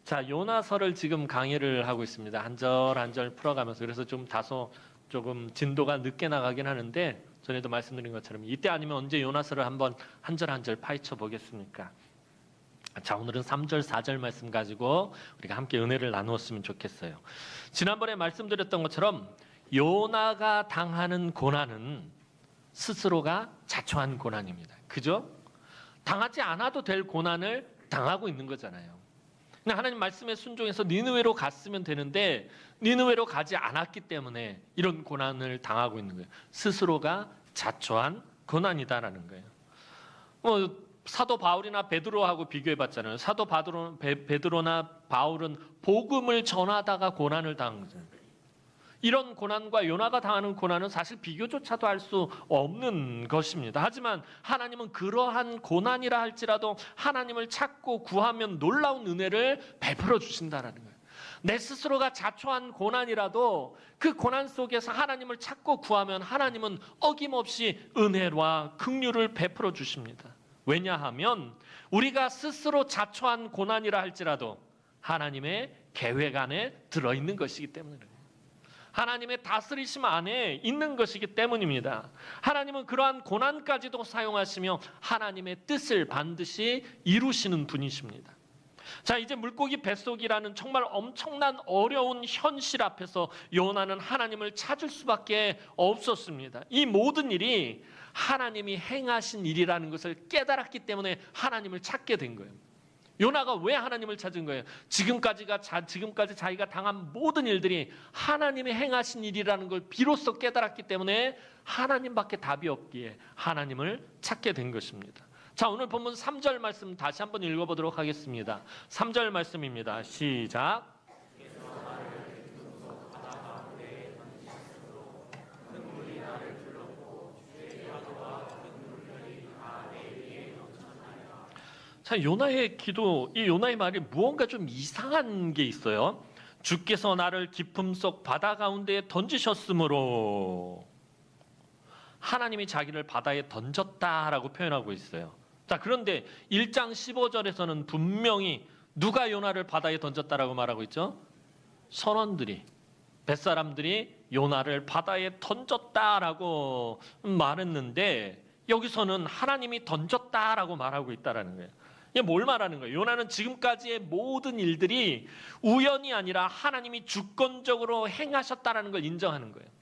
자, 요나서를 지금 강의를 하고 있습니다. 한 절 한 절 풀어가면서. 그래서 좀 다소 조금 진도가 늦게 나가긴 하는데, 전에도 말씀드린 것처럼 이때 아니면 언제 요나서를 한번 한 절 한 절 파헤쳐 보겠습니까? 자, 오늘은 3절 4절 말씀 가지고 우리가 함께 은혜를 나누었으면 좋겠어요. 지난번에 말씀드렸던 것처럼 요나가 당하는 고난은 스스로가 자초한 고난입니다. 그죠? 당하지 않아도 될 고난을 당하고 있는 거잖아요. 하나님 말씀에 순종해서 니느웨로 갔으면 되는데 니느웨로 가지 않았기 때문에 이런 고난을 당하고 있는 거예요. 스스로가 자초한 고난이다라는 거예요. 사도 바울이나 베드로하고 비교해봤잖아요. 사도 베드로나 바울은 복음을 전하다가 고난을 당한 거잖아요. 이런 고난과 요나가 당하는 고난은 사실 비교조차도 할 수 없는 것입니다. 하지만 하나님은 그러한 고난이라 할지라도 하나님을 찾고 구하면 놀라운 은혜를 베풀어 주신다라는 거예요. 내 스스로가 자초한 고난이라도 그 고난 속에서 하나님을 찾고 구하면 하나님은 어김없이 은혜와 긍휼을 베풀어 주십니다. 왜냐하면 우리가 스스로 자초한 고난이라 할지라도 하나님의 계획 안에 들어있는 것이기 때문에 그래요. 하나님의 다스리심 안에 있는 것이기 때문입니다. 하나님은 그러한 고난까지도 사용하시며 하나님의 뜻을 반드시 이루시는 분이십니다. 자, 이제 물고기 뱃속이라는 정말 엄청난 어려운 현실 앞에서 요나는 하나님을 찾을 수밖에 없었습니다. 이 모든 일이 하나님이 행하신 일이라는 것을 깨달았기 때문에 하나님을 찾게 된 거예요. 요나가 왜 하나님을 찾은 거예요? 지금까지 자기가 당한 모든 일들이 하나님이 행하신 일이라는 걸 비로소 깨달았기 때문에 하나님밖에 답이 없기에 하나님을 찾게 된 것입니다. 자, 오늘 본문 3절 말씀 다시 한번 읽어보도록 하겠습니다. 3절 말씀입니다. 시작. 자, 요나의 기도, 이 요나의 말이 무언가 좀 이상한 게 있어요. 주께서 나를 깊음 속 바다 가운데에 던지셨으므로 하나님이 자기를 바다에 던졌다라고 표현하고 있어요. 자, 그런데 1장 15절에서는 분명히 누가 요나를 바다에 던졌다라고 말하고 있죠? 선원들이, 뱃사람들이 요나를 바다에 던졌다라고 말했는데 여기서는 하나님이 던졌다라고 말하고 있다라는 거예요. 이게 뭘 말하는 거예요? 요나는 지금까지의 모든 일들이 우연이 아니라 하나님이 주권적으로 행하셨다라는 걸 인정하는 거예요.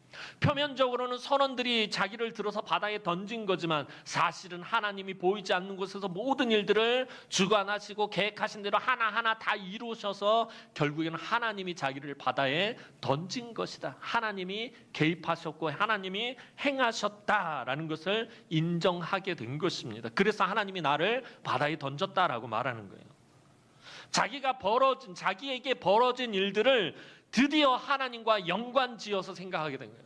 표면적으로는 선원들이 자기를 들어서 바다에 던진 거지만 사실은 하나님이 보이지 않는 곳에서 모든 일들을 주관하시고 계획하신 대로 하나하나 다 이루셔서 결국에는 하나님이 자기를 바다에 던진 것이다. 하나님이 개입하셨고 하나님이 행하셨다라는 것을 인정하게 된 것입니다. 그래서 하나님이 나를 바다에 던졌다라고 말하는 거예요. 자기에게 벌어진 일들을 드디어 하나님과 연관지어서 생각하게 된 거예요.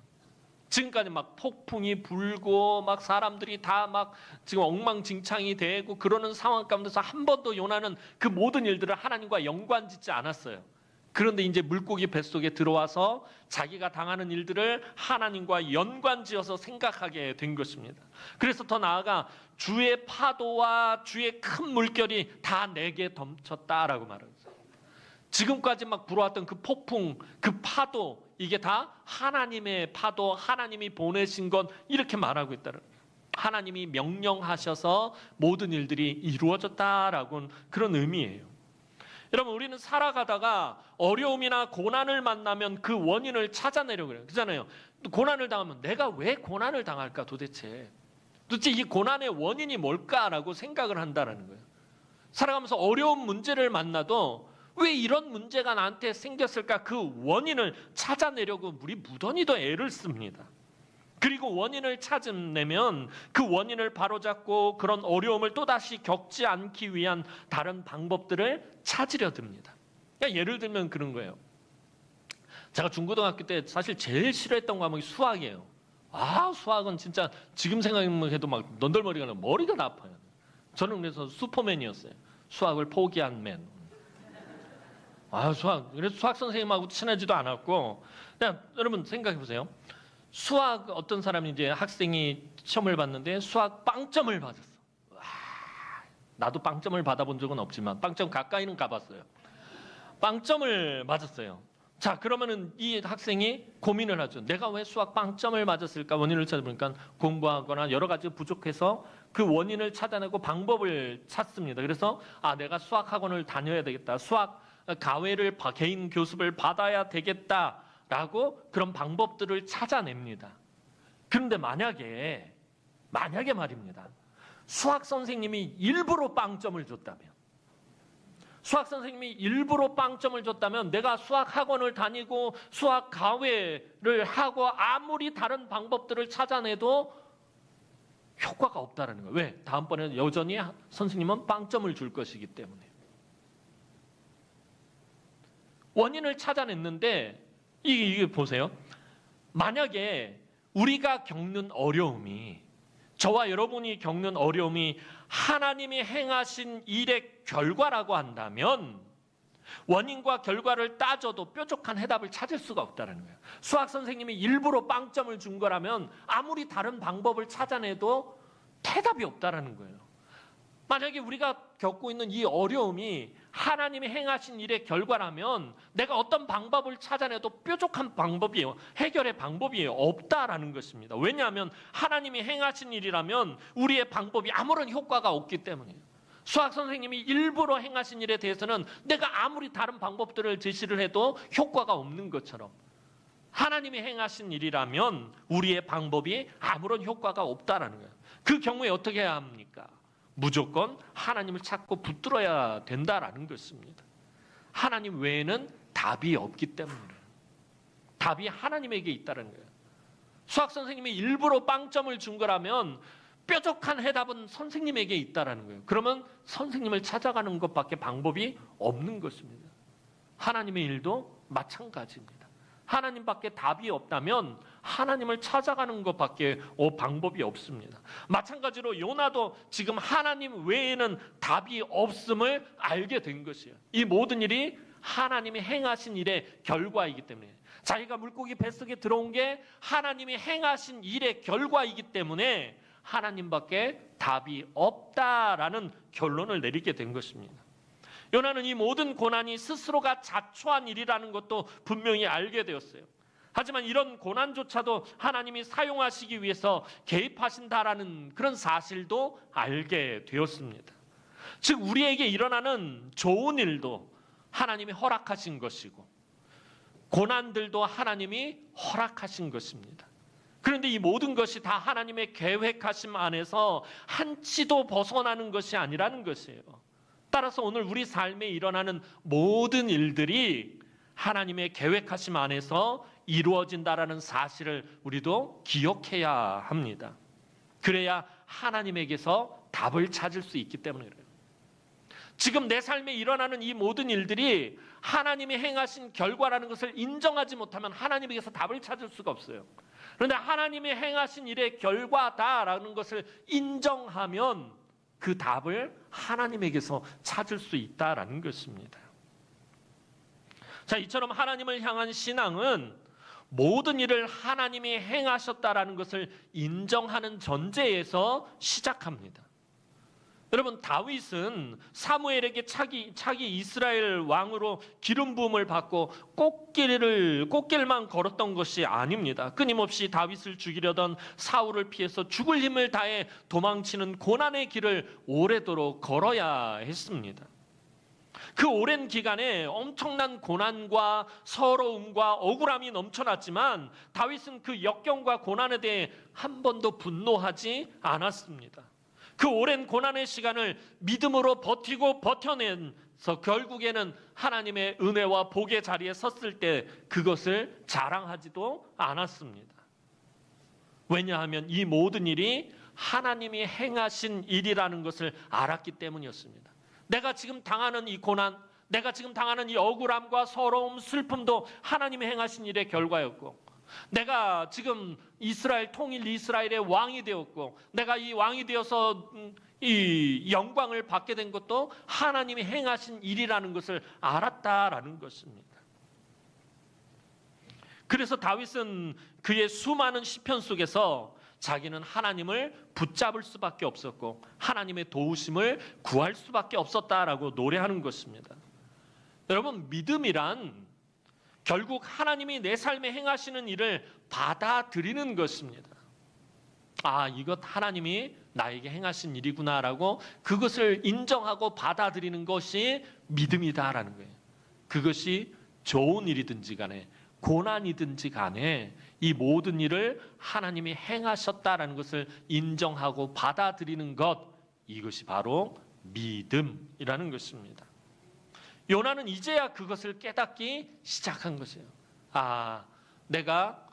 지금까지 막 폭풍이 불고 막 사람들이 다 막 지금 엉망진창이 되고 그러는 상황 가운데서 한 번도 요나는 그 모든 일들을 하나님과 연관짓지 않았어요. 그런데 이제 물고기 뱃속에 들어와서 자기가 당하는 일들을 하나님과 연관지어서 생각하게 된 것입니다. 그래서 더 나아가 주의 파도와 주의 큰 물결이 다 내게 덮쳤다라고 말했어요. 지금까지 막 불어왔던 그 폭풍, 그 파도, 이게 다 하나님의 파도, 하나님이 보내신 것, 이렇게 말하고 있다는 거예요. 하나님이 명령하셔서 모든 일들이 이루어졌다라고는 그런 의미예요. 여러분, 우리는 살아가다가 어려움이나 고난을 만나면 그 원인을 찾아내려고 그래요. 그렇잖아요. 고난을 당하면 내가 왜 고난을 당할까 도대체 이 고난의 원인이 뭘까라고 생각을 한다는 거예요. 살아가면서 어려운 문제를 만나도 왜 이런 문제가 나한테 생겼을까? 그 원인을 찾아내려고 우리 무던히도 애를 씁니다. 그리고 원인을 찾아내면 그 원인을 바로잡고 그런 어려움을 또다시 겪지 않기 위한 다른 방법들을 찾으려 듭니다. 그러니까 예를 들면 그런 거예요. 제가 중고등학교 때 사실 제일 싫어했던 과목이 수학이에요. 수학은 진짜 지금 생각해도 막 넌덜머리가 나고 머리가 다 아파요. 저는 그래서 슈퍼맨이었어요. 수학을 포기한 맨. 그래서 수학 선생님하고 친하지도 않았고, 그냥 여러분 생각해 보세요. 수학 어떤 사람이 이제 학생이 시험을 봤는데 수학 빵점을 받았어. 나도 빵점을 받아본 적은 없지만 빵점 가까이는 가봤어요. 빵점을 맞았어요. 자, 그러면은 이 학생이 고민을 하죠. 내가 왜 수학 빵점을 맞았을까? 원인을 찾아보니까 공부하거나 여러 가지 부족해서 그 원인을 찾아내고 방법을 찾습니다. 그래서 내가 수학 학원을 다녀야 되겠다. 수학 가외를 개인 교습을 받아야 되겠다라고 그런 방법들을 찾아냅니다. 그런데 만약에 말입니다. 수학 선생님이 일부러 빵점을 줬다면, 수학 선생님이 일부러 빵점을 줬다면 내가 수학 학원을 다니고 수학 가외를 하고 아무리 다른 방법들을 찾아내도 효과가 없다라는 거예요. 왜? 다음번에는 여전히 선생님은 빵점을 줄 것이기 때문에. 원인을 찾아냈는데 이게 보세요. 만약에 우리가 겪는 어려움이, 저와 여러분이 겪는 어려움이 하나님이 행하신 일의 결과라고 한다면 원인과 결과를 따져도 뾰족한 해답을 찾을 수가 없다는 거예요. 수학 선생님이 일부러 빵점을 준 거라면 아무리 다른 방법을 찾아내도 해답이 없다는 거예요. 만약에 우리가 겪고 있는 이 어려움이 하나님이 행하신 일의 결과라면 내가 어떤 방법을 찾아내도 뾰족한 방법이에요. 해결의 방법이 없다라는 것입니다. 왜냐하면 하나님이 행하신 일이라면 우리의 방법이 아무런 효과가 없기 때문이에요. 수학 선생님이 일부러 행하신 일에 대해서는 내가 아무리 다른 방법들을 제시를 해도 효과가 없는 것처럼 하나님이 행하신 일이라면 우리의 방법이 아무런 효과가 없다라는 거예요. 그 경우에 어떻게 해야 합니까? 무조건 하나님을 찾고 붙들어야 된다라는 것입니다. 하나님 외에는 답이 없기 때문이에요. 답이 하나님에게 있다는 거예요. 수학 선생님이 일부러 빵점을 준 거라면 뾰족한 해답은 선생님에게 있다는 거예요. 그러면 선생님을 찾아가는 것밖에 방법이 없는 것입니다. 하나님의 일도 마찬가지입니다. 하나님밖에 답이 없다면 하나님을 찾아가는 것밖에 방법이 없습니다. 마찬가지로 요나도 지금 하나님 외에는 답이 없음을 알게 된 것이에요. 이 모든 일이 하나님이 행하신 일의 결과이기 때문에, 자기가 물고기 뱃속에 들어온 게 하나님이 행하신 일의 결과이기 때문에 하나님밖에 답이 없다라는 결론을 내리게 된 것입니다. 요나는 이 모든 고난이 스스로가 자초한 일이라는 것도 분명히 알게 되었어요. 하지만 이런 고난조차도 하나님이 사용하시기 위해서 개입하신다라는 그런 사실도 알게 되었습니다. 즉 우리에게 일어나는 좋은 일도 하나님이 허락하신 것이고 고난들도 하나님이 허락하신 것입니다. 그런데 이 모든 것이 다 하나님의 계획하심 안에서 한치도 벗어나는 것이 아니라는 것이에요. 따라서 오늘 우리 삶에 일어나는 모든 일들이 하나님의 계획하심 안에서 이루어진다라는 사실을 우리도 기억해야 합니다. 그래야 하나님에게서 답을 찾을 수 있기 때문에 그래요. 지금 내 삶에 일어나는 이 모든 일들이 하나님이 행하신 결과라는 것을 인정하지 못하면 하나님에게서 답을 찾을 수가 없어요. 그런데 하나님이 행하신 일의 결과다라는 것을 인정하면 그 답을 하나님에게서 찾을 수 있다라는 것입니다. 자, 이처럼 하나님을 향한 신앙은 모든 일을 하나님이 행하셨다라는 것을 인정하는 전제에서 시작합니다. 여러분, 다윗은 사무엘에게 차기 이스라엘 왕으로 기름 부음을 받고 꽃길만 걸었던 것이 아닙니다. 끊임없이 다윗을 죽이려던 사울을 피해서 죽을 힘을 다해 도망치는 고난의 길을 오래도록 걸어야 했습니다. 그 오랜 기간에 엄청난 고난과 서러움과 억울함이 넘쳐났지만 다윗은 그 역경과 고난에 대해 한 번도 분노하지 않았습니다. 그 오랜 고난의 시간을 믿음으로 버티고 버텨내서 결국에는 하나님의 은혜와 복의 자리에 섰을 때 그것을 자랑하지도 않았습니다. 왜냐하면 이 모든 일이 하나님이 행하신 일이라는 것을 알았기 때문이었습니다. 내가 지금 당하는 이 고난, 내가 지금 당하는 이 억울함과 서러움, 슬픔도 하나님이 행하신 일의 결과였고, 내가 지금 이스라엘 통일 이스라엘의 왕이 되었고 내가 이 왕이 되어서 이 영광을 받게 된 것도 하나님이 행하신 일이라는 것을 알았다라는 것입니다. 그래서 다윗은 그의 수많은 시편 속에서 자기는 하나님을 붙잡을 수밖에 없었고 하나님의 도우심을 구할 수밖에 없었다라고 노래하는 것입니다. 여러분, 믿음이란 결국 하나님이 내 삶에 행하시는 일을 받아들이는 것입니다. 아, 이것 하나님이 나에게 행하신 일이구나라고 그것을 인정하고 받아들이는 것이 믿음이다라는 거예요. 그것이 좋은 일이든지 간에 고난이든지 간에 이 모든 일을 하나님이 행하셨다라는 것을 인정하고 받아들이는 것, 이것이 바로 믿음이라는 것입니다. 요나는 이제야 그것을 깨닫기 시작한 것이에요. 아, 내가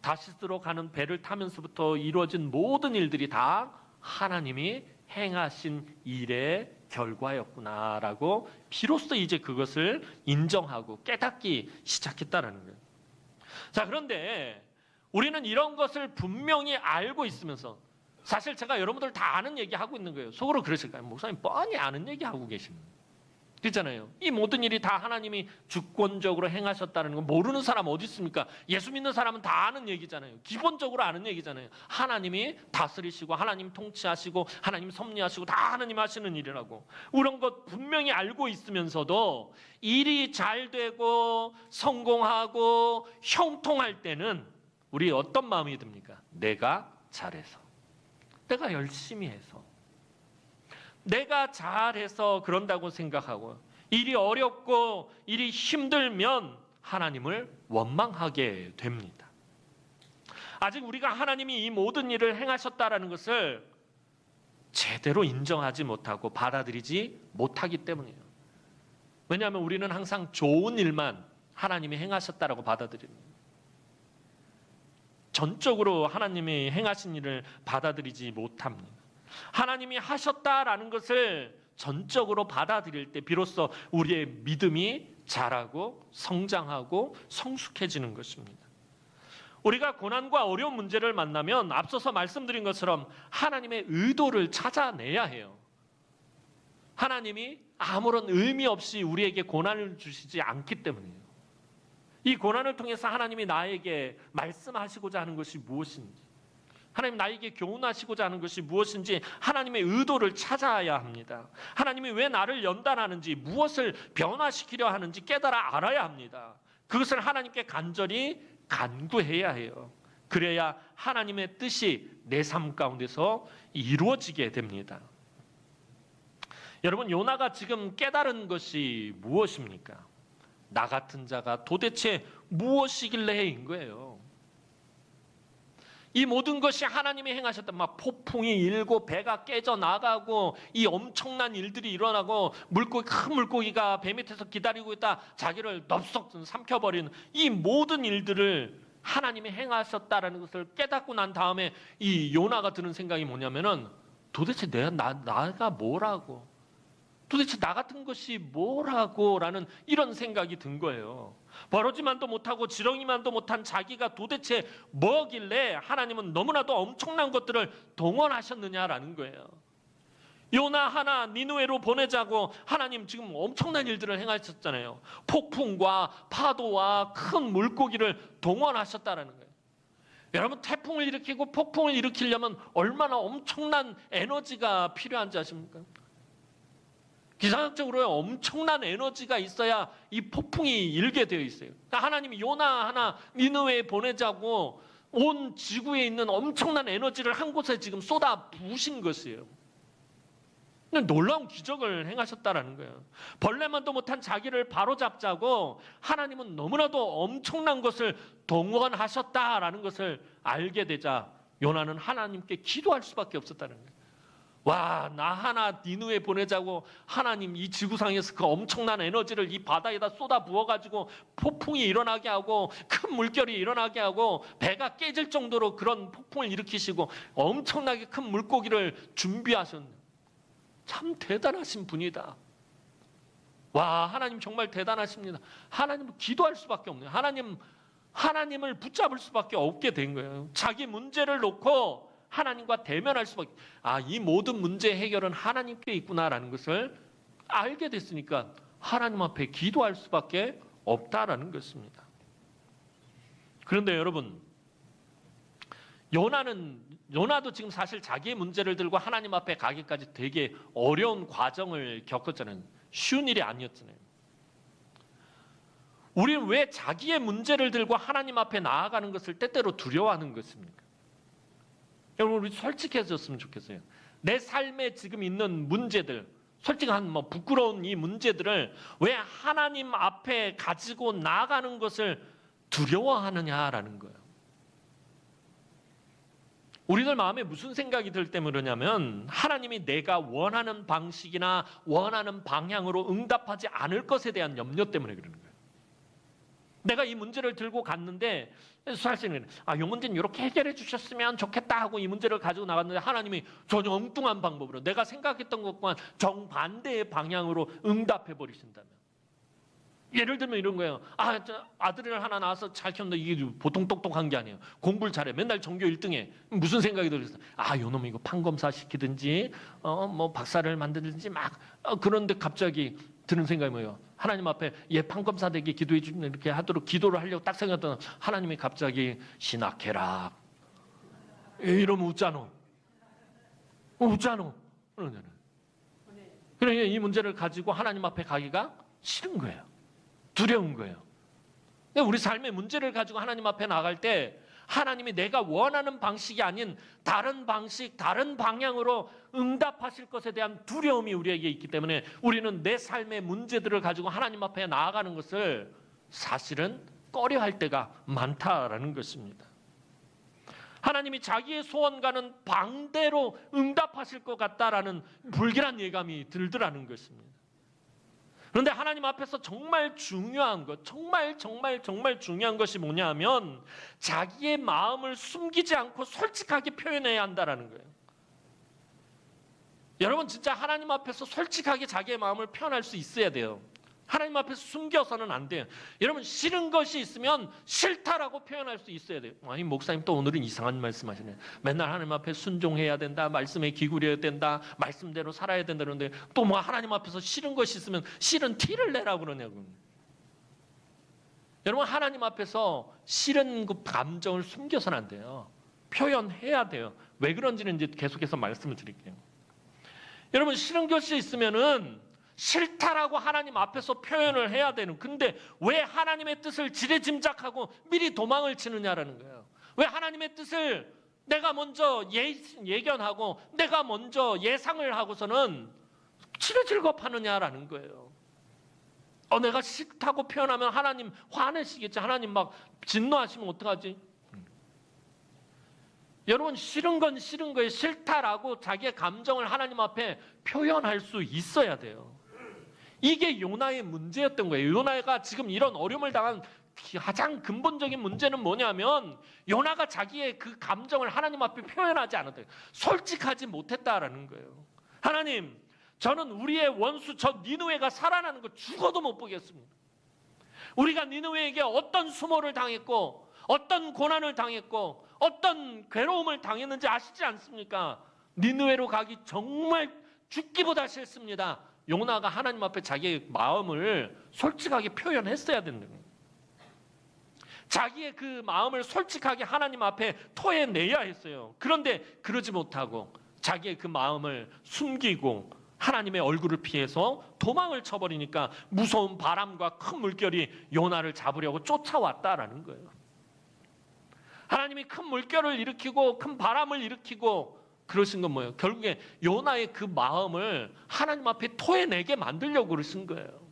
다시스로 가는 배를 타면서부터 이루어진 모든 일들이 다 하나님이 행하신 일의 결과였구나라고 비로소 이제 그것을 인정하고 깨닫기 시작했다는 거예요. 자, 그런데 우리는 이런 것을 분명히 알고 있으면서, 사실 제가 여러분들 다 아는 얘기 하고 있는 거예요. 속으로 그러실까요? 목사님 뻔히 아는 얘기 하고 계시는 거예요. 그렇잖아요. 이 모든 일이 다 하나님이 주권적으로 행하셨다는 거 모르는 사람 어디 있습니까? 예수 믿는 사람은 다 아는 얘기잖아요. 기본적으로 아는 얘기잖아요. 하나님이 다스리시고 하나님 통치하시고 하나님 섭리하시고 다 하나님 하시는 일이라고. 그런 것 분명히 알고 있으면서도 일이 잘 되고 성공하고 형통할 때는 우리 어떤 마음이 듭니까? 내가 잘해서, 내가 열심히 해서, 내가 잘해서 그런다고 생각하고, 일이 어렵고 일이 힘들면 하나님을 원망하게 됩니다. 아직 우리가 하나님이 이 모든 일을 행하셨다라는 것을 제대로 인정하지 못하고 받아들이지 못하기 때문이에요. 왜냐하면 우리는 항상 좋은 일만 하나님이 행하셨다라고 받아들입니다. 전적으로 하나님이 행하신 일을 받아들이지 못합니다. 하나님이 하셨다라는 것을 전적으로 받아들일 때 비로소 우리의 믿음이 자라고 성장하고 성숙해지는 것입니다. 우리가 고난과 어려운 문제를 만나면 앞서서 말씀드린 것처럼 하나님의 의도를 찾아내야 해요. 하나님이 아무런 의미 없이 우리에게 고난을 주시지 않기 때문이에요. 이 고난을 통해서 하나님이 나에게 말씀하시고자 하는 것이 무엇인지, 하나님 나에게 교훈하시고자 하는 것이 무엇인지 하나님의 의도를 찾아야 합니다. 하나님이 왜 나를 연단하는지, 무엇을 변화시키려 하는지 깨달아 알아야 합니다. 그것을 하나님께 간절히 간구해야 해요. 그래야 하나님의 뜻이 내 삶 가운데서 이루어지게 됩니다. 여러분, 요나가 지금 깨달은 것이 무엇입니까? 나 같은 자가 도대체 무엇이길래인 거예요. 이 모든 것이 하나님이 행하셨다. 막 폭풍이 일고 배가 깨져 나가고 이 엄청난 일들이 일어나고 큰 물고기가 배 밑에서 기다리고 있다 자기를 넙석 삼켜버리는 이 모든 일들을 하나님이 행하셨다라는 것을 깨닫고 난 다음에 이 요나가 드는 생각이 뭐냐면은, 도대체 나가 뭐라고, 도대체 나 같은 것이 뭐라고 라는 이런 생각이 든 거예요. 버러지만도 못하고 지렁이만도 못한 자기가 도대체 뭐길래 하나님은 너무나도 엄청난 것들을 동원하셨느냐라는 거예요. 요나 하나 니느웨로 보내자고 하나님 지금 엄청난 일들을 행하셨잖아요. 폭풍과 파도와 큰 물고기를 동원하셨다라는 거예요. 여러분, 태풍을 일으키고 폭풍을 일으키려면 얼마나 엄청난 에너지가 필요한지 아십니까? 기상학적으로 엄청난 에너지가 있어야 이 폭풍이 일게 되어 있어요. 그러니까 하나님이 요나 하나 니느웨에 보내자고 온 지구에 있는 엄청난 에너지를 한 곳에 지금 쏟아 부으신 것이에요. 놀라운 기적을 행하셨다라는 거예요. 벌레만도 못한 자기를 바로잡자고 하나님은 너무나도 엄청난 것을 동원하셨다라는 것을 알게 되자 요나는 하나님께 기도할 수밖에 없었다는 거예요. 와, 나 하나 니느웨 보내자고 하나님 이 지구상에서 그 엄청난 에너지를 이 바다에다 쏟아 부어가지고 폭풍이 일어나게 하고 큰 물결이 일어나게 하고 배가 깨질 정도로 그런 폭풍을 일으키시고 엄청나게 큰 물고기를 준비하셨네. 참 대단하신 분이다. 와, 하나님 정말 대단하십니다. 하나님은 기도할 수밖에 없네요. 하나님을 붙잡을 수밖에 없게 된 거예요. 자기 문제를 놓고 하나님과 대면할 수밖에. 이 모든 문제 해결은 하나님께 있구나라는 것을 알게 됐으니까 하나님 앞에 기도할 수밖에 없다라는 것입니다. 그런데 여러분, 요나도 지금 사실 자기의 문제를 들고 하나님 앞에 가기까지 되게 어려운 과정을 겪었잖아요. 쉬운 일이 아니었잖아요. 우리는 왜 자기의 문제를 들고 하나님 앞에 나아가는 것을 때때로 두려워하는 것입니까? 여러분, 우리 솔직해졌으면 좋겠어요. 내 삶에 지금 있는 문제들, 솔직한 부끄러운 이 문제들을 왜 하나님 앞에 가지고 나아가는 것을 두려워하느냐라는 거예요. 우리들 마음에 무슨 생각이 들 때문에 그러냐면 하나님이 내가 원하는 방식이나 원하는 방향으로 응답하지 않을 것에 대한 염려 때문에 그러는 거예요. 내가 이 문제를 들고 갔는데 사실은 이 문제는 이렇게 해결해 주셨으면 좋겠다 하고 이 문제를 가지고 나갔는데 하나님이 전혀 엉뚱한 방법으로 내가 생각했던 것과는 정반대의 방향으로 응답해 버리신다면, 예를 들면 이런 거예요. 아들을 하나 낳아서 잘 키웠는데 이게 보통 똑똑한 게 아니에요. 공부를 잘해. 맨날 전교 1등해. 무슨 생각이 들었어요? 요놈 이거 판검사 시키든지 박사를 만들든지 그런데 갑자기 드는 생각이 뭐예요? 하나님 앞에 얘 판검사 되게 기도해 주면 이렇게 하도록 기도를 하려고 딱 생각했더니 하나님이 갑자기 신학해라. 이러면 웃잖아. 웃잖아. 그러니까 이 문제를 가지고 하나님 앞에 가기가 싫은 거예요. 두려운 거예요. 우리 삶의 문제를 가지고 하나님 앞에 나갈 때 하나님이 내가 원하는 방식이 아닌 다른 방식, 다른 방향으로 응답하실 것에 대한 두려움이 우리에게 있기 때문에 우리는 내 삶의 문제들을 가지고 하나님 앞에 나아가는 것을 사실은 꺼려할 때가 많다라는 것입니다. 하나님이 자기의 소원과는 반대로 응답하실 것 같다라는 불길한 예감이 들더라는 것입니다. 그런데 하나님 앞에서 정말 중요한 것, 정말 중요한 것이 뭐냐 하면 자기의 마음을 숨기지 않고 솔직하게 표현해야 한다는 거예요. 여러분, 진짜 하나님 앞에서 솔직하게 자기의 마음을 표현할 수 있어야 돼요. 하나님 앞에서 숨겨서는 안 돼요. 여러분, 싫은 것이 있으면 싫다라고 표현할 수 있어야 돼요. 목사님 또 오늘은 이상한 말씀하시네. 맨날 하나님 앞에 순종해야 된다, 말씀에 기울여야 된다, 말씀대로 살아야 된다. 그러는데 또 하나님 앞에서 싫은 것이 있으면 싫은 티를 내라고 그러냐고. 여러분, 하나님 앞에서 싫은 그 감정을 숨겨서는 안 돼요. 표현해야 돼요. 왜 그런지는 이제 계속해서 말씀을 드릴게요. 여러분, 싫은 것이 있으면은 싫다라고 하나님 앞에서 표현을 해야 되는, 근데 왜 하나님의 뜻을 지레짐작하고 미리 도망을 치느냐라는 거예요. 왜 하나님의 뜻을 내가 먼저 예견하고 내가 먼저 예상을 하고서는 지레질겁하느냐라는 거예요. 내가 싫다고 표현하면 하나님 화내시겠지. 하나님 진노하시면 어떡하지? 여러분, 싫은 건 싫은 거예요. 싫다라고 자기의 감정을 하나님 앞에 표현할 수 있어야 돼요. 이게 요나의 문제였던 거예요. 요나가 지금 이런 어려움을 당한 가장 근본적인 문제는 뭐냐면 요나가 자기의 그 감정을 하나님 앞에 표현하지 않았다. 솔직하지 못했다라는 거예요. 하나님, 저는 우리의 원수 저 니느웨가 살아나는 거 죽어도 못 보겠습니다. 우리가 니느웨에게 어떤 수모를 당했고 어떤 고난을 당했고 어떤 괴로움을 당했는지 아시지 않습니까? 니느웨로 가기 정말 죽기보다 싫습니다. 요나가 하나님 앞에 자기의 마음을 솔직하게 표현했어야 된다. 자기의 그 마음을 솔직하게 하나님 앞에 토해내야 했어요. 그런데 그러지 못하고 자기의 그 마음을 숨기고 하나님의 얼굴을 피해서 도망을 쳐버리니까 무서운 바람과 큰 물결이 요나를 잡으려고 쫓아왔다라는 거예요. 하나님이 큰 물결을 일으키고 큰 바람을 일으키고 그러신 건 뭐예요? 결국에 요나의 그 마음을 하나님 앞에 토해내게 만들려고 그러신 거예요.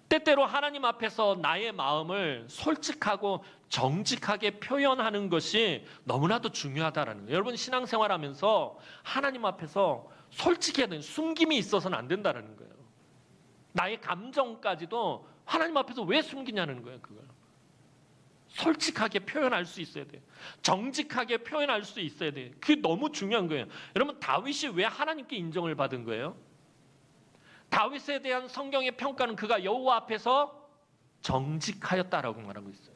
때때로 하나님 앞에서 나의 마음을 솔직하고 정직하게 표현하는 것이 너무나도 중요하다라는 거예요. 여러분, 신앙생활하면서 하나님 앞에서 솔직해야 되는, 숨김이 있어서는 안 된다는 거예요. 나의 감정까지도 하나님 앞에서 왜 숨기냐는 거예요. 그걸 솔직하게 표현할 수 있어야 돼요. 정직하게 표현할 수 있어야 돼요. 그게 너무 중요한 거예요. 여러분, 다윗이 왜 하나님께 인정을 받은 거예요? 다윗에 대한 성경의 평가는 그가 여호와 앞에서 정직하였다라고 말하고 있어요.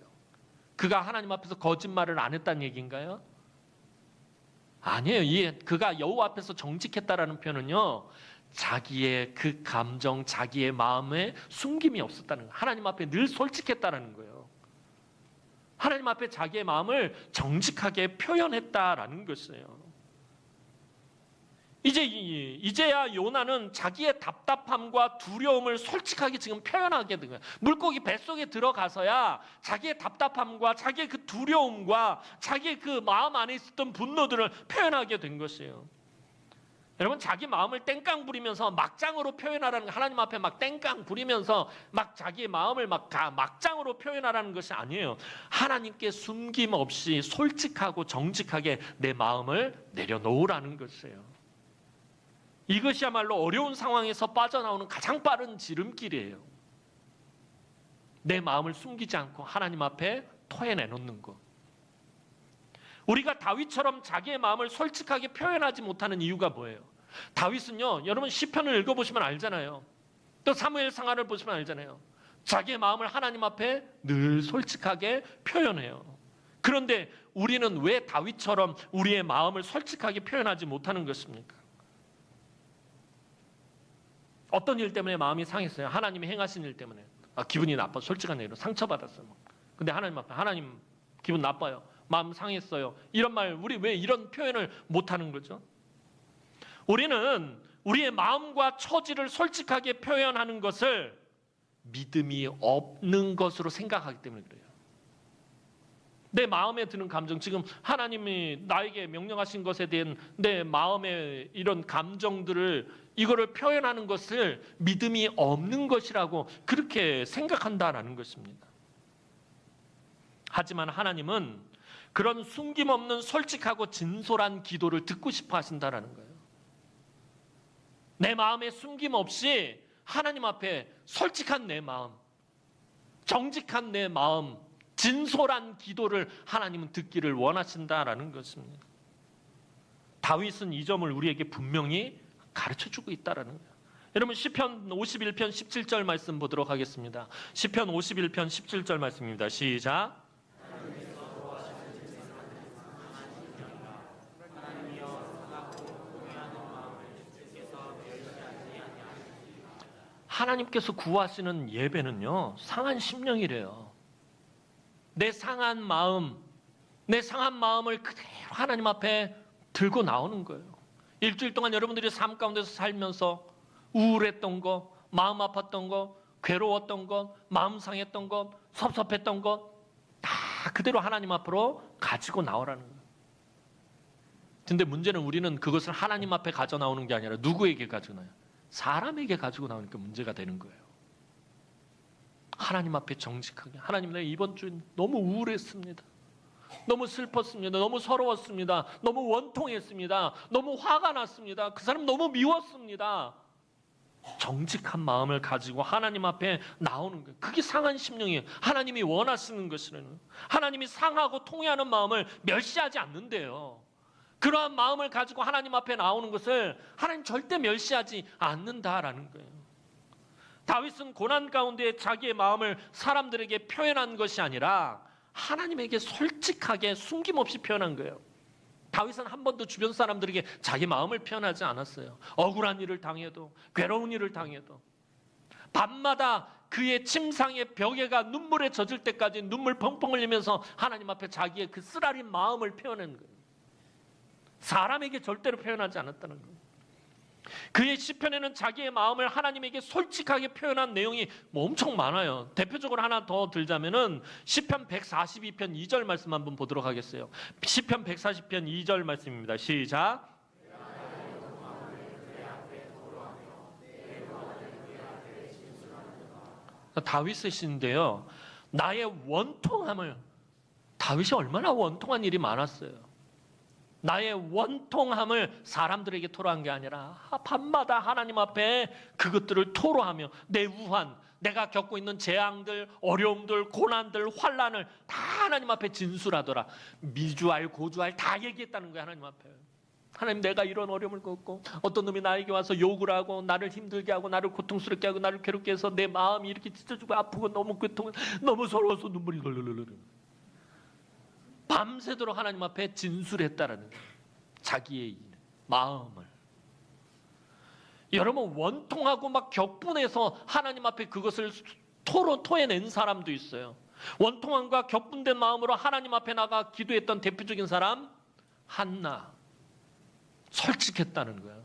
그가 하나님 앞에서 거짓말을 안 했다는 얘기인가요? 아니에요. 그가 여호와 앞에서 정직했다라는 표현은요, 자기의 그 감정, 자기의 마음에 숨김이 없었다는 거예요. 하나님 앞에 늘 솔직했다라는 거예요. 하나님 앞에 자기의 마음을 정직하게 표현했다라는 것이에요. 이제야 요나는 자기의 답답함과 두려움을 솔직하게 지금 표현하게 된 거예요. 물고기 뱃속에 들어가서야 자기의 답답함과 자기의 그 두려움과 자기의 그 마음 안에 있었던 분노들을 표현하게 된 것이에요. 여러분, 자기 마음을 땡깡 부리면서 막장으로 표현하라는 거, 하나님 앞에 막 땡깡 부리면서 막 자기의 마음을 막장으로 표현하라는 것이 아니에요. 하나님께 숨김없이 솔직하고 정직하게 내 마음을 내려놓으라는 것이에요. 이것이야말로 어려운 상황에서 빠져나오는 가장 빠른 지름길이에요. 내 마음을 숨기지 않고 하나님 앞에 토해내놓는 것. 우리가 다윗처럼 자기의 마음을 솔직하게 표현하지 못하는 이유가 뭐예요? 다윗은요, 여러분 시편을 읽어보시면 알잖아요. 또 사무엘상하를 보시면 알잖아요. 자기의 마음을 하나님 앞에 늘 솔직하게 표현해요. 그런데 우리는 왜 다윗처럼 우리의 마음을 솔직하게 표현하지 못하는 것입니까? 어떤 일 때문에 마음이 상했어요? 하나님이 행하신 일 때문에. 기분이 나빠, 솔직한 얘기로 상처받았어요. 근데 하나님 앞에, 하나님 기분 나빠요, 마음 상했어요, 이런 말, 우리 왜 이런 표현을 못하는 거죠? 우리는 우리의 마음과 처지를 솔직하게 표현하는 것을 믿음이 없는 것으로 생각하기 때문에 그래요. 내 마음에 드는 감정, 지금 하나님이 나에게 명령하신 것에 대한 내 마음의 이런 감정들을, 이거를 표현하는 것을 믿음이 없는 것이라고 그렇게 생각한다라는 것입니다. 하지만 하나님은 그런 숨김없는 솔직하고 진솔한 기도를 듣고 싶어 하신다라는 거예요. 내 마음에 숨김없이 하나님 앞에 솔직한 내 마음, 정직한 내 마음, 진솔한 기도를 하나님은 듣기를 원하신다라는 것입니다. 다윗은 이 점을 우리에게 분명히 가르쳐주고 있다라는 거예요. 여러분, 시편 51편 17절 말씀 보도록 하겠습니다. 시편 51편 17절 말씀입니다. 시작. 하나님께서 구하시는 예배는요, 상한 심령이래요. 내 상한 마음, 내 상한 마음을 그대로 하나님 앞에 들고 나오는 거예요. 일주일 동안 여러분들이 삶 가운데서 살면서 우울했던 것, 마음 아팠던 것, 괴로웠던 것, 마음 상했던 것, 섭섭했던 것 다 그대로 하나님 앞으로 가지고 나오라는 거예요. 근데 문제는 우리는 그것을 하나님 앞에 가져 나오는 게 아니라 누구에게 가지고 나요? 사람에게 가지고 나오니까 문제가 되는 거예요. 하나님 앞에 정직하게, 하나님, 내가 이번 주에 너무 우울했습니다, 너무 슬펐습니다, 너무 서러웠습니다, 너무 원통했습니다, 너무 화가 났습니다, 그 사람 너무 미웠습니다. 정직한 마음을 가지고 하나님 앞에 나오는 거예요. 그게 상한 심령이에요. 하나님이 원하시는 것이라는, 하나님이 상하고 통회하는 마음을 멸시하지 않는데요. 그러한 마음을 가지고 하나님 앞에 나오는 것을 하나님 절대 멸시하지 않는다라는 거예요. 다윗은 고난 가운데 자기의 마음을 사람들에게 표현한 것이 아니라 하나님에게 솔직하게 숨김없이 표현한 거예요. 다윗은 한 번도 주변 사람들에게 자기 마음을 표현하지 않았어요. 억울한 일을 당해도, 괴로운 일을 당해도 밤마다 그의 침상의 벽에가 눈물에 젖을 때까지 눈물 펑펑 흘리면서 하나님 앞에 자기의 그 쓰라린 마음을 표현한 거예요. 사람에게 절대로 표현하지 않았다는 거예요. 그의 시편에는 자기의 마음을 하나님에게 솔직하게 표현한 내용이 엄청 많아요. 대표적으로 하나 더 들자면은 시편 142편 2절 말씀 한번 보도록 하겠어요. 시편 140편 2절 말씀입니다. 시작. 다윗의 시인데요, 나의 원통함을, 다윗이 얼마나 원통한 일이 많았어요. 나의 원통함을 사람들에게 토로한 게 아니라 밤마다 하나님 앞에 그것들을 토로하며 내 우환, 내가 겪고 있는 재앙들, 어려움들, 고난들, 환난을 다 하나님 앞에 진술하더라. 미주알, 고주알 다 얘기했다는 거예요. 하나님 앞에. 하나님, 내가 이런 어려움을 겪고 어떤 놈이 나에게 와서 욕을 하고 나를 힘들게 하고 나를 고통스럽게 하고 나를 괴롭게 해서 내 마음이 이렇게 찢어지고 아프고 너무 고통, 너무 서러워서 눈물이 흘르르르. 밤새도록 하나님 앞에 진술했다라는 거예요. 자기의 마음을. 여러분, 원통하고 막 격분해서 하나님 앞에 그것을 토해낸 사람도 있어요. 원통함과 격분된 마음으로 하나님 앞에 나가 기도했던 대표적인 사람, 한나. 솔직했다는 거예요.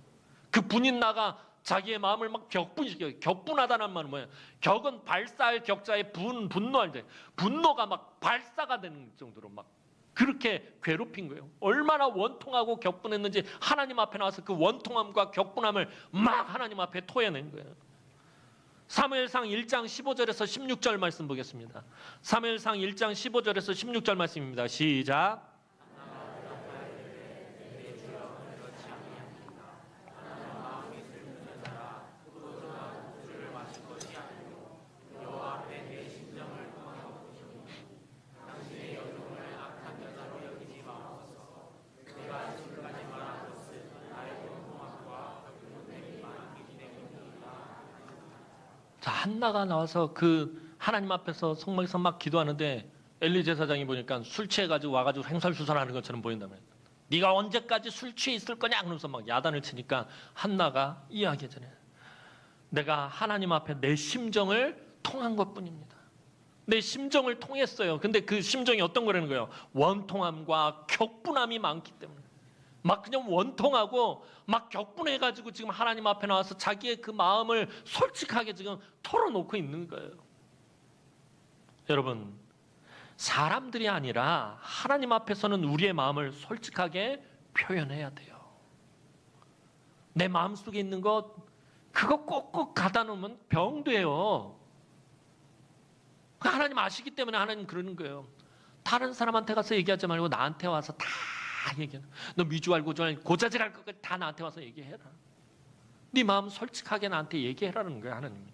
그 분인나가 자기의 마음을 막 격분시켜요. 격분하다는 말은 뭐예요? 격은 발사할 격자에 분노할 때 분노가 막 발사가 되는 정도로 막 그렇게 괴롭힌 거예요. 얼마나 원통하고 격분했는지 하나님 앞에 나와서 그 원통함과 격분함을 막 하나님 앞에 토해낸 거예요. 사무엘상 1장 15절에서 16절 말씀 보겠습니다. 사무엘상 1장 15절에서 16절 말씀입니다. 시작. 자, 한나가 나와서 그 하나님 앞에서 성막에서 막 기도하는데 엘리 제사장이 보니까 술 취해가지고 와가지고 횡설수설하는 것처럼 보인다면 네가 언제까지 술 취해 있을 거냐 그러면서 막 야단을 치니까 한나가 이야기하잖아요. 내가 하나님 앞에 내 심정을 통한 것뿐입니다. 내 심정을 통했어요. 근데 그 심정이 어떤 거라는 거예요? 원통함과 격분함이 많기 때문에 막 그냥 원통하고 막 격분해가지고 지금 하나님 앞에 나와서 자기의 그 마음을 솔직하게 지금 털어놓고 있는 거예요. 여러분, 사람들이 아니라 하나님 앞에서는 우리의 마음을 솔직하게 표현해야 돼요. 내 마음속에 있는 것 그거 꼭꼭 가다 놓으면 병돼요. 하나님 아시기 때문에 하나님 그러는 거예요. 다른 사람한테 가서 얘기하지 말고 나한테 와서 다 얘기해. 너 미주알 고주알 고자질할 것까지 다 나한테 와서 얘기해라. 네 마음 솔직하게 나한테 얘기해라는 거예요. 하나님이.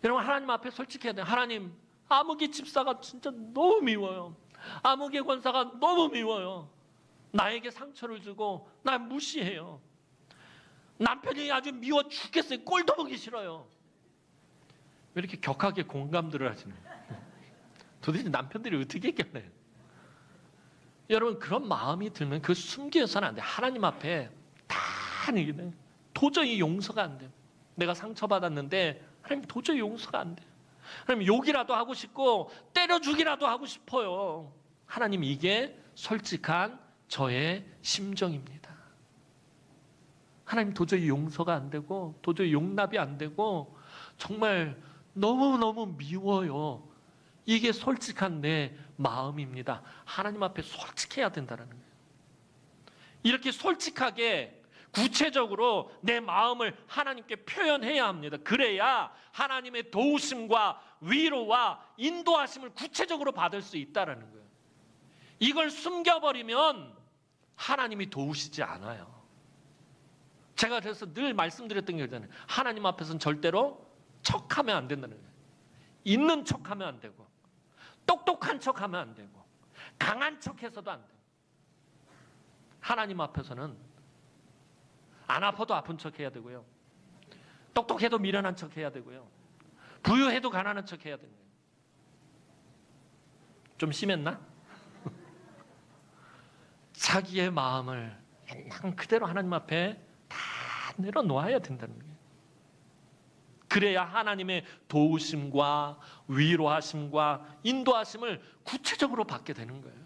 여러분, 하나님 앞에 솔직해야 돼요. 하나님, 아무개 집사가 진짜 너무 미워요. 아무개 권사가 너무 미워요. 나에게 상처를 주고 날 무시해요. 남편이 아주 미워 죽겠어요. 꼴도 보기 싫어요. 왜 이렇게 격하게 공감들을 하시나요? 도대체 남편들이 어떻게 했겠나요? 여러분, 그런 마음이 들면 그 숨겨서는 안 돼요. 하나님 앞에 다 얘기해요. 도저히 용서가 안 돼요. 내가 상처받았는데 하나님 도저히 용서가 안 돼요. 하나님 욕이라도 하고 싶고 때려 죽이라도 하고 싶어요. 하나님, 이게 솔직한 저의 심정입니다. 하나님, 도저히 용서가 안 되고 도저히 용납이 안 되고 정말 너무너무 미워요. 이게 솔직한 내 마음입니다. 하나님 앞에 솔직해야 된다는 거예요. 이렇게 솔직하게 구체적으로 내 마음을 하나님께 표현해야 합니다. 그래야 하나님의 도우심과 위로와 인도하심을 구체적으로 받을 수 있다는 거예요. 이걸 숨겨버리면 하나님이 도우시지 않아요. 제가 그래서 늘 말씀드렸던 게 있잖아요. 하나님 앞에서는 절대로 척하면 안 된다는 거예요. 있는 척하면 안 되고 똑똑한 척하면 안 되고 강한 척해서도 안 돼요. 하나님 앞에서는 안 아파도 아픈 척해야 되고요. 똑똑해도 미련한 척해야 되고요. 부유해도 가난한 척해야 되는 거예요. 좀 심했나? 자기의 마음을 그냥 그대로 하나님 앞에 다 내려놓아야 된다는 거예요. 그래야 하나님의 도우심과 위로하심과 인도하심을 구체적으로 받게 되는 거예요.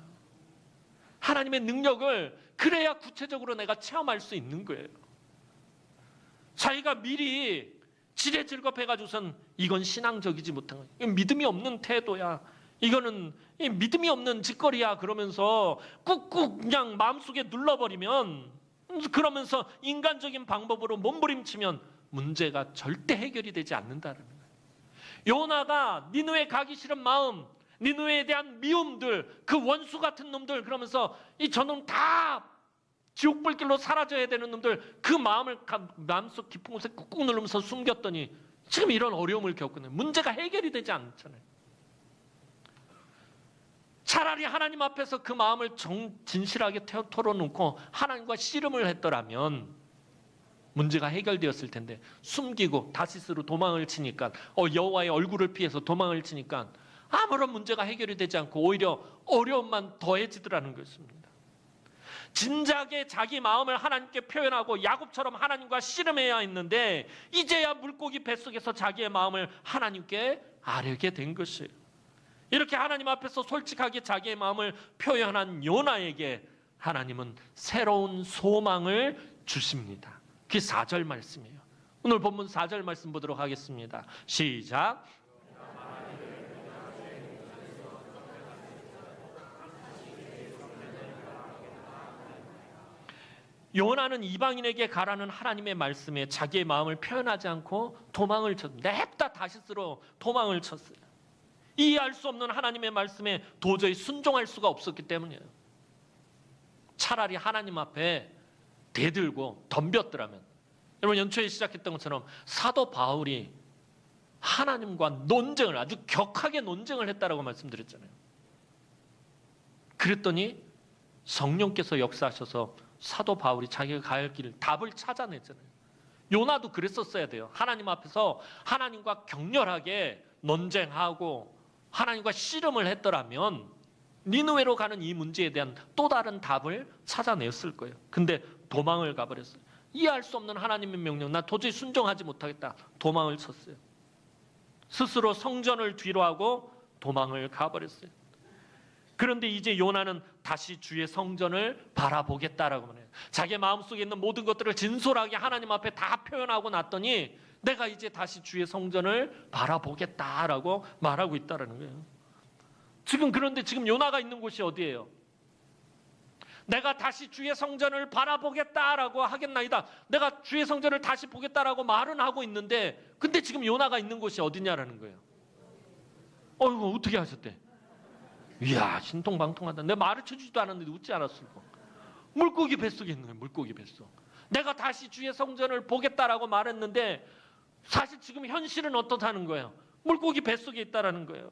하나님의 능력을 그래야 구체적으로 내가 체험할 수 있는 거예요. 자기가 미리 지레질겁해가지고선 이건 신앙적이지 못한 거야. 이건 믿음이 없는 태도야. 이거는 믿음이 없는 짓거리야. 그러면서 꾹꾹 그냥 마음속에 눌러버리면, 그러면서 인간적인 방법으로 몸부림치면 문제가 절대 해결이 되지 않는다는 거예요. 요나가 니느웨 가기 싫은 마음, 니느웨에 대한 미움들, 그 원수 같은 놈들, 그러면서 이 저놈 다 지옥불길로 사라져야 되는 놈들, 그 마음을 마음속 깊은 곳에 꾹꾹 누르면서 숨겼더니 지금 이런 어려움을 겪는, 문제가 해결이 되지 않잖아요. 차라리 하나님 앞에서 그 마음을 진실하게 털어놓고 하나님과 씨름을 했더라면 문제가 해결되었을 텐데, 숨기고 다시스로 도망을 치니까, 여호와의 얼굴을 피해서 도망을 치니까 아무런 문제가 해결이 되지 않고 오히려 어려움만 더해지더라는 것입니다. 진작에 자기 마음을 하나님께 표현하고 야곱처럼 하나님과 씨름해야 했는데 이제야 물고기 뱃속에서 자기의 마음을 하나님께 아뢰게 된 것이에요. 이렇게 하나님 앞에서 솔직하게 자기의 마음을 표현한 요나에게 하나님은 새로운 소망을 주십니다. 그게 4절 말씀이에요. 오늘 본문 4절 말씀 보도록 하겠습니다. 시작. 요나는 이방인에게 가라는 하나님의 말씀에 자기의 마음을 표현하지 않고 도망을 쳤어요. 냅다 다시스로 도망을 쳤어요. 이해할 수 없는 하나님의 말씀에 도저히 순종할 수가 없었기 때문이에요. 차라리 하나님 앞에 대들고 덤볐더라면, 여러분 연초에 시작했던 것처럼 사도 바울이 하나님과 논쟁을, 아주 격하게 논쟁을 했다라고 말씀드렸잖아요. 그랬더니 성령께서 역사하셔서 사도 바울이 자기가 가야 할 길을 답을 찾아냈잖아요. 요나도 그랬었어야 돼요. 하나님 앞에서 하나님과 격렬하게 논쟁하고 하나님과 씨름을 했더라면 니느웨로 가는 이 문제에 대한 또 다른 답을 찾아냈을 거예요. 근데 도망을 가버렸어요. 이해할 수 없는 하나님의 명령, 나 도저히 순종하지 못하겠다. 도망을 쳤어요. 스스로 성전을 뒤로하고 도망을 가버렸어요. 그런데 이제 요나는 다시 주의 성전을 바라보겠다라고 말해요. 자기 마음속에 있는 모든 것들을 진솔하게 하나님 앞에 다 표현하고 났더니 내가 이제 다시 주의 성전을 바라보겠다라고 말하고 있다라는 거예요. 그런데 지금 요나가 있는 곳이 어디예요? 내가 다시 주의 성전을 바라보겠다라고 하겠나이다. 내가 주의 성전을 다시 보겠다라고 말은 하고 있는데, 근데 지금 요나가 있는 곳이 어디냐라는 거예요. 어이구, 어떻게 하셨대? 이야, 신통방통하다. 내가 말을 쳐주지도 않았는데 웃지 않았어. 물고기 뱃속에 있는 거예요. 물고기 뱃속. 내가 다시 주의 성전을 보겠다라고 말했는데 사실 지금 현실은 어떻다는 거예요? 물고기 뱃속에 있다라는 거예요.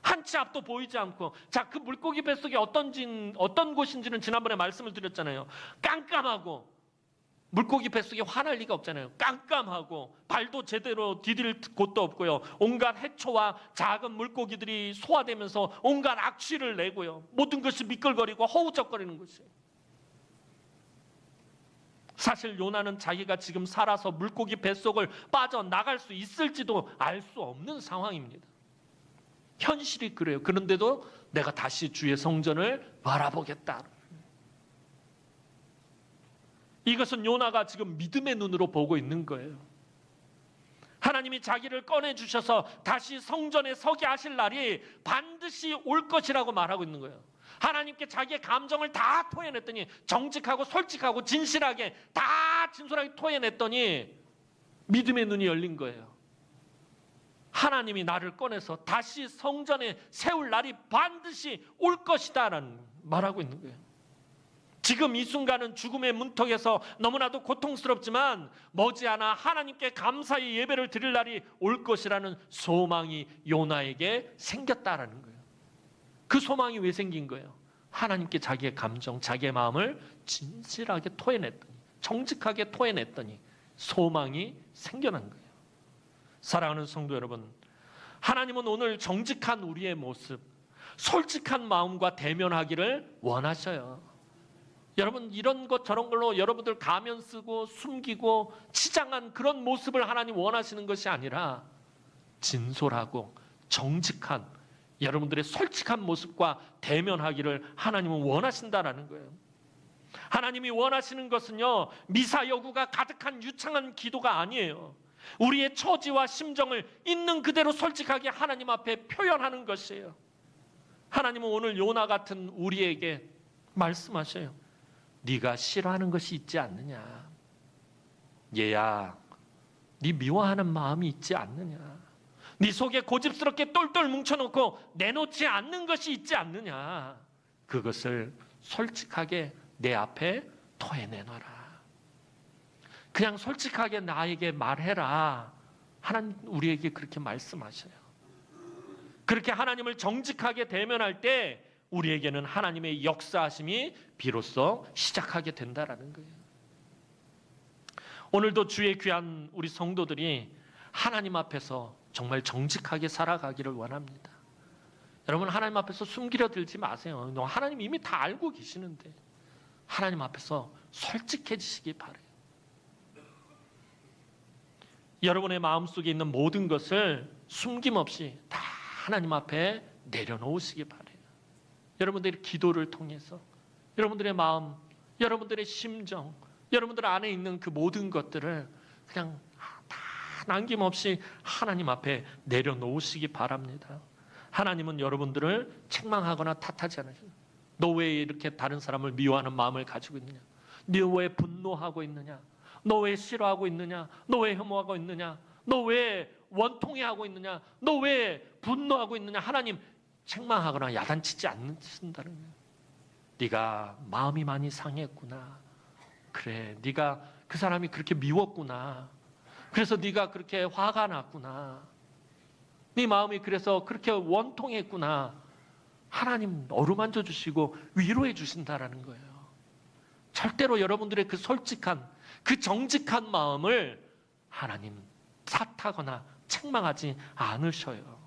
한치 앞도 보이지 않고, 자, 그 물고기 뱃속이 어떤 곳인지는 지난번에 말씀을 드렸잖아요. 깜깜하고, 물고기 뱃속에 화날 리가 없잖아요. 깜깜하고 발도 제대로 디딜 곳도 없고요. 온갖 해초와 작은 물고기들이 소화되면서 온갖 악취를 내고요. 모든 것이 미끌거리고 허우적거리는 것이에요. 사실 요나는 자기가 지금 살아서 물고기 뱃속을 빠져나갈 수 있을지도 알 수 없는 상황입니다. 현실이 그래요. 그런데도 내가 다시 주의 성전을 바라보겠다. 이것은 요나가 지금 믿음의 눈으로 보고 있는 거예요. 하나님이 자기를 꺼내주셔서 다시 성전에 서게 하실 날이 반드시 올 것이라고 말하고 있는 거예요. 하나님께 자기의 감정을 다 토해냈더니, 정직하고 솔직하고 진실하게 다 진솔하게 토해냈더니 믿음의 눈이 열린 거예요. 하나님이 나를 꺼내서 다시 성전에 세울 날이 반드시 올 것이다 라는 말하고 있는 거예요. 지금 이 순간은 죽음의 문턱에서 너무나도 고통스럽지만 머지않아 하나님께 감사의 예배를 드릴 날이 올 것이라는 소망이 요나에게 생겼다라는 거예요. 그 소망이 왜 생긴 거예요? 하나님께 자기의 감정, 자기의 마음을 진실하게 토해냈더니, 정직하게 토해냈더니 소망이 생겨난 거예요. 사랑하는 성도 여러분, 하나님은 오늘 정직한 우리의 모습, 솔직한 마음과 대면하기를 원하셔요. 여러분, 이런 것 저런 걸로 여러분들 가면 쓰고 숨기고 치장한 그런 모습을 하나님 원하시는 것이 아니라 진솔하고 정직한 여러분들의 솔직한 모습과 대면하기를 하나님은 원하신다라는 거예요. 하나님이 원하시는 것은요, 미사여구가 가득한 유창한 기도가 아니에요. 우리의 처지와 심정을 있는 그대로 솔직하게 하나님 앞에 표현하는 것이에요. 하나님은 오늘 요나 같은 우리에게 말씀하셔요. 네가 싫어하는 것이 있지 않느냐? 얘야, 네 미워하는 마음이 있지 않느냐? 네 속에 고집스럽게 똘똘 뭉쳐놓고 내놓지 않는 것이 있지 않느냐? 그것을 솔직하게 내 앞에 토해내놔라. 그냥 솔직하게 나에게 말해라. 하나님 우리에게 그렇게 말씀하셔요. 그렇게 하나님을 정직하게 대면할 때 우리에게는 하나님의 역사하심이 비로소 시작하게 된다라는 거예요. 오늘도 주의 귀한 우리 성도들이 하나님 앞에서 정말 정직하게 살아가기를 원합니다. 여러분, 하나님 앞에서 숨기려 들지 마세요. 하나님 이미 다 알고 계시는데 하나님 앞에서 솔직해지시기 바라요. 여러분의 마음속에 있는 모든 것을 숨김없이 다 하나님 앞에 내려놓으시기 바라요. 여러분들의 기도를 통해서 여러분들의 마음, 여러분들의 심정, 여러분들 안에 있는 그 모든 것들을 그냥 다 남김없이 하나님 앞에 내려놓으시기 바랍니다. 하나님은 여러분들을 책망하거나 탓하지 않으세요. 너 왜 이렇게 다른 사람을 미워하는 마음을 가지고 있느냐? 너 왜 분노하고 있느냐? 너 왜 싫어하고 있느냐? 너 왜 혐오하고 있느냐? 너 왜 원통해하고 있느냐? 너 왜 분노하고 있느냐? 하나님 책망하거나 야단치지 않는다는 거예요. 네가 마음이 많이 상했구나. 그래, 네가 그 사람이 그렇게 미웠구나. 그래서 네가 그렇게 화가 났구나. 네 마음이 그래서 그렇게 원통했구나. 하나님 어루만져 주시고 위로해 주신다라는 거예요. 절대로 여러분들의 그 솔직한, 그 정직한 마음을 하나님 탓하거나 책망하지 않으셔요.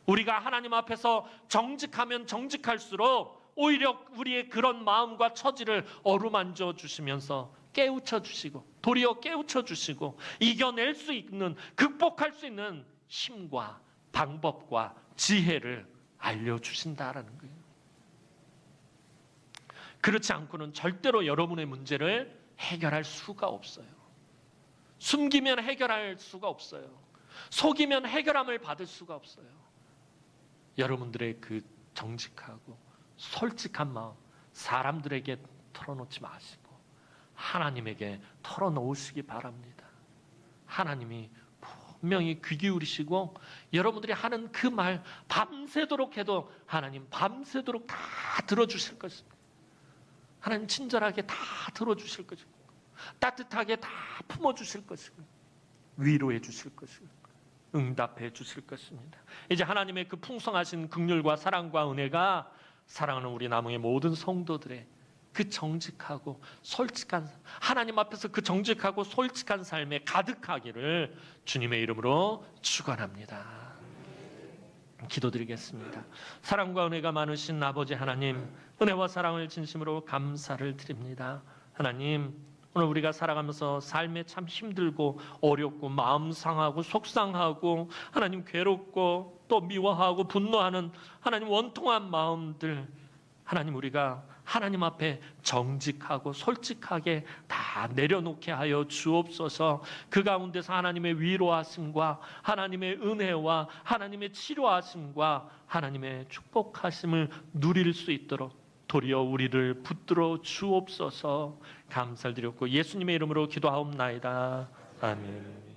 우리가 하나님 앞에서 정직하면 정직할수록 오히려 우리의 그런 마음과 처지를 어루만져 주시면서 깨우쳐 주시고, 도리어 깨우쳐 주시고, 이겨낼 수 있는, 극복할 수 있는 힘과 방법과 지혜를 알려주신다라는 거예요. 그렇지 않고는 절대로 여러분의 문제를 해결할 수가 없어요. 숨기면 해결할 수가 없어요. 속이면 해결함을 받을 수가 없어요. 여러분들의 그 정직하고 솔직한 마음, 사람들에게 털어놓지 마시고 하나님에게 털어놓으시기 바랍니다. 하나님이 분명히 귀 기울이시고 여러분들이 하는 그 말 밤새도록 해도 하나님 밤새도록 다 들어주실 것입니다. 하나님 친절하게 다 들어주실 것입니다. 따뜻하게 다 품어주실 것입니다. 위로해 주실 것입니다. 응답해 주실 것입니다. 이제 하나님의 그 풍성하신 긍휼과 사랑과 은혜가 사랑하는 우리 남흥의 모든 성도들의 그 정직하고 솔직한, 하나님 앞에서 그 정직하고 솔직한 삶에 가득하기를 주님의 이름으로 축원합니다. 기도드리겠습니다. 사랑과 은혜가 많으신 아버지 하나님, 은혜와 사랑을 진심으로 감사를 드립니다. 하나님, 오늘 우리가 살아가면서 삶에 참 힘들고 어렵고 마음 상하고 속상하고 하나님 괴롭고 또 미워하고 분노하는 하나님 원통한 마음들, 하나님 우리가 하나님 앞에 정직하고 솔직하게 다 내려놓게 하여 주옵소서. 그 가운데서 하나님의 위로하심과 하나님의 은혜와 하나님의 치료하심과 하나님의 축복하심을 누릴 수 있도록 도리어 우리를 붙들어 주옵소서. 감사를 드렸고 예수님의 이름으로 기도하옵나이다. 아멘.